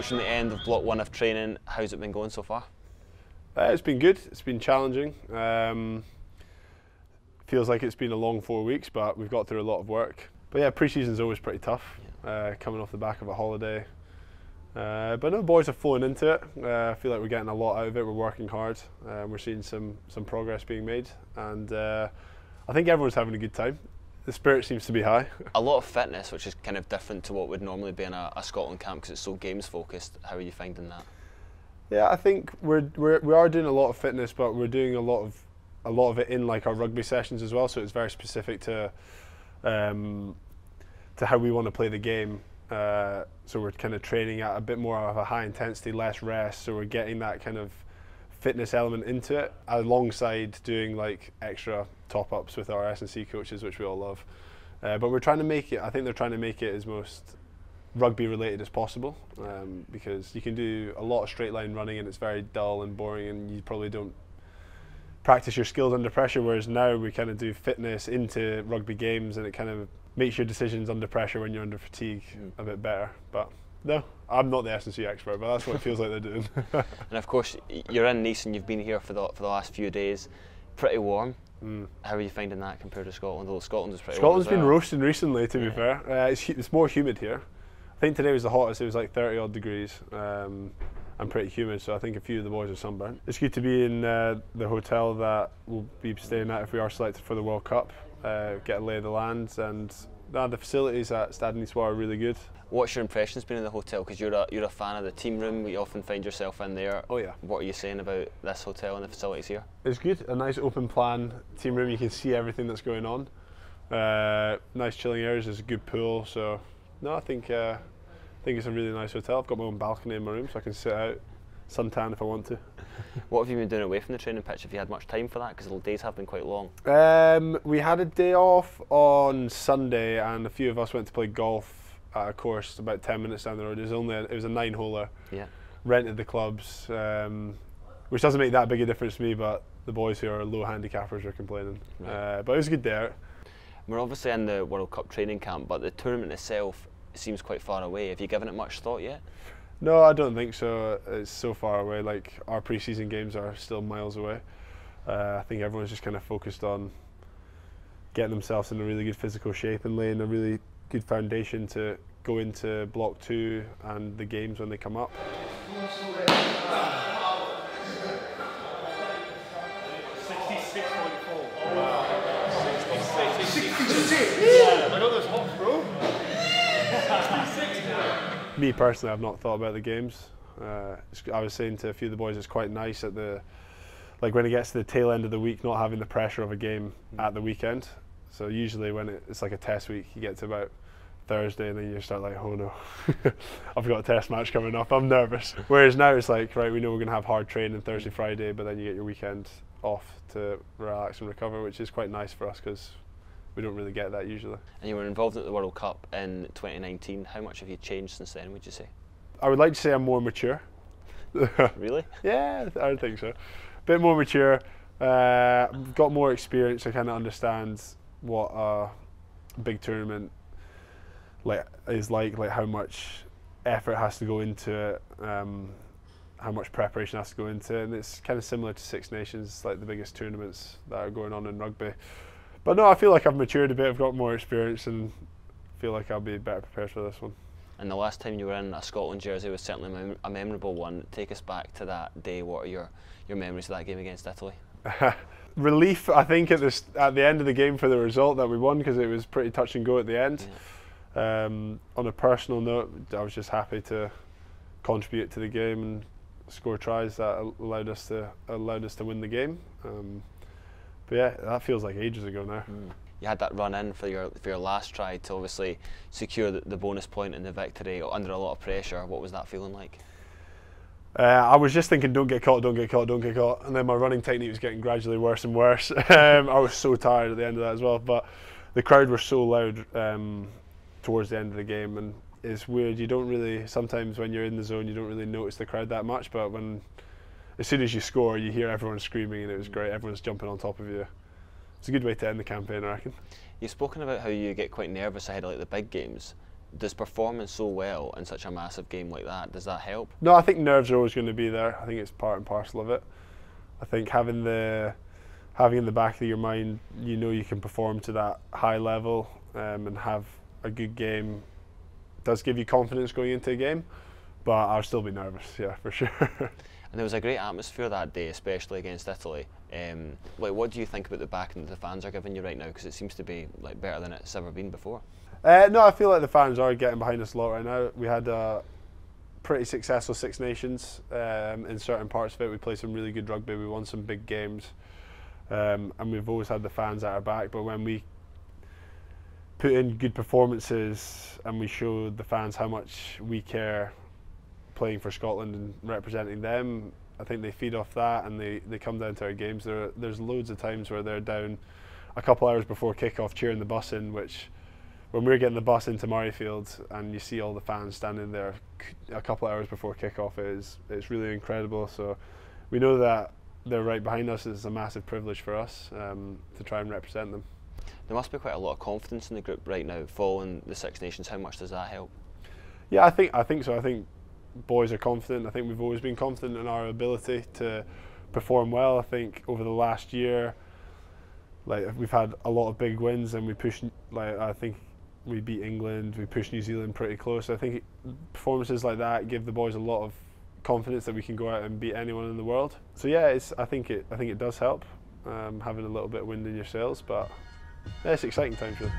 approaching the end of block 1 of training. How's it been going so far? It's been good. It's been challenging. Feels like it's been a long 4 weeks, but we've got through a lot of work. But yeah, pre-season's always pretty tough, coming off the back of a holiday. But no, boys are flowing into it. I feel like we're getting a lot out of it. We're working hard. We're seeing some progress being made, and I think everyone's having a good time. The spirit seems to be high. A lot of fitness, which is kind of different to what would normally be in a Scotland camp because it's so games focused. How are you finding that? Yeah, I think we are doing a lot of fitness, but we're doing a lot of it in like our rugby sessions as well. So it's very specific to how we want to play the game. So we're kind of training at a bit more of a high intensity, less rest. So we're getting that kind of fitness element into it, alongside doing like extra top-ups with our S&C coaches, which we all love. But we're trying to make it, I think they're trying to make it as most rugby related as possible, because you can do a lot of straight line running and it's very dull and boring, and you probably don't practice your skills under pressure, whereas now we kind of do fitness into rugby games, and it kind of makes your decisions under pressure when you're under fatigue a bit better. But no, I'm not the S&C expert, but that's what it feels like they're doing. And of course, you're in Nice and you've been here for the last few days. Pretty warm. How are you finding that compared to Scotland? Although Scotland is pretty warm as well. Scotland's been roasting recently, to be fair. It's more humid here. I think today was the hottest. It was like 30 odd degrees. And pretty humid, so I think a few of the boys are sunburnt. It's good to be in the hotel that we'll be staying at if we are selected for the World Cup. Get a lay of the land, and the facilities at Stade Niçois are really good. What's your impressions been in the hotel? Because you're a fan of the team room, you often find yourself in there. Oh yeah. What are you saying about this hotel and the facilities here? It's good, a nice open plan team room, you can see everything that's going on. Nice chilling areas, there's a good pool, so no, I think it's a really nice hotel. I've got my own balcony in my room, so I can sit out, suntan if I want to. What have you been doing away from the training pitch? Have you had much time for that? Because the days have been quite long. We had a day off on Sunday, and a few of us went to play golf at a course about 10 minutes down the road. It was a 9-holer. Yeah. Rented the clubs, which doesn't make that big a difference to me, but the boys who are low handicappers were complaining. Right. But it was a good day out. We're obviously in the World Cup training camp, but the tournament itself seems quite far away. Have you given it much thought yet? No, I don't think so. It's so far away. Like, our pre-season games are still miles away. I think everyone's just kind of focused on getting themselves in a really good physical shape and laying a really good foundation to go into block 2 and the games when they come up. 66. Yeah, I got those hops, bro. Me personally, I've not thought about the games. I was saying to a few of the boys, it's quite nice at when it gets to the tail end of the week, not having the pressure of a game at the weekend. So usually when it's like a test week, you get to about Thursday and then you start like, oh no, I've got a test match coming up, I'm nervous. Whereas now it's like, right, we know we're going to have hard training Thursday, Friday, but then you get your weekend off to relax and recover, which is quite nice for us because we don't really get that usually. And you were involved at the World Cup in 2019. How much have you changed since then, would you say? I would like to say I'm more mature. Really? Yeah, I would think so. A bit more mature, got more experience. I kind of understand what a big tournament is like how much effort has to go into it, how much preparation has to go into it, and it's kind of similar to Six Nations, like the biggest tournaments that are going on in rugby. But no, I feel like I've matured a bit, I've got more experience, and feel like I'll be better prepared for this one. And the last time you were in a Scotland jersey was certainly a memorable one. Take us back to that day. What are your memories of that game against Italy? Relief, I think, at the end of the game for the result that we won, because it was pretty touch and go at the end. Yeah. On a personal note, I was just happy to contribute to the game and score tries that allowed us to win the game. But yeah, that feels like ages ago now. You had that run in for your last try to obviously secure the bonus point and the victory under a lot of pressure. What was that feeling like? I was just thinking, don't get caught, don't get caught, don't get caught, and then my running technique was getting gradually worse and worse. I was so tired at the end of that as well, but the crowd were so loud towards the end of the game, and it's weird, you don't really, sometimes when you're in the zone you don't really notice the crowd that much, but as soon as you score you hear everyone screaming, and it was great, everyone's jumping on top of you. It's a good way to end the campaign, I reckon. You've spoken about how you get quite nervous ahead of like the big games. Does performing so well in such a massive game like that, does that help? No, I think nerves are always going to be there. I think it's part and parcel of it. I think having in the back of your mind, you know you can perform to that high level and have a good game does give you confidence going into a game, but I'll still be nervous, yeah, for sure. And there was a great atmosphere that day, especially against Italy. Like, what do you think about the backing that the fans are giving you right now? Because it seems to be like better than it's ever been before. No, I feel like the fans are getting behind us a lot right now. We had a pretty successful Six Nations in certain parts of it. We played some really good rugby. We won some big games, and we've always had the fans at our back. But when we put in good performances and we showed the fans how much we care playing for Scotland and representing them, I think they feed off that and they come down to our games. There's loads of times where they're down a couple hours before kick-off cheering the bus in, which when we're getting the bus into Murrayfield and you see all the fans standing there a couple of hours before kick-off, it's really incredible. So we know that they're right behind us. It's a massive privilege for us to try and represent them. There must be quite a lot of confidence in the group right now following the Six Nations. How much does that help? Yeah, I think so. I think boys are confident. I think we've always been confident in our ability to perform well. I think over the last year, like, we've had a lot of big wins and we pushed, like, I think we beat England, we pushed New Zealand pretty close. I think performances like that give the boys a lot of confidence that we can go out and beat anyone in the world. So yeah, I think it does help having a little bit of wind in your sails, but yeah, it's exciting times really.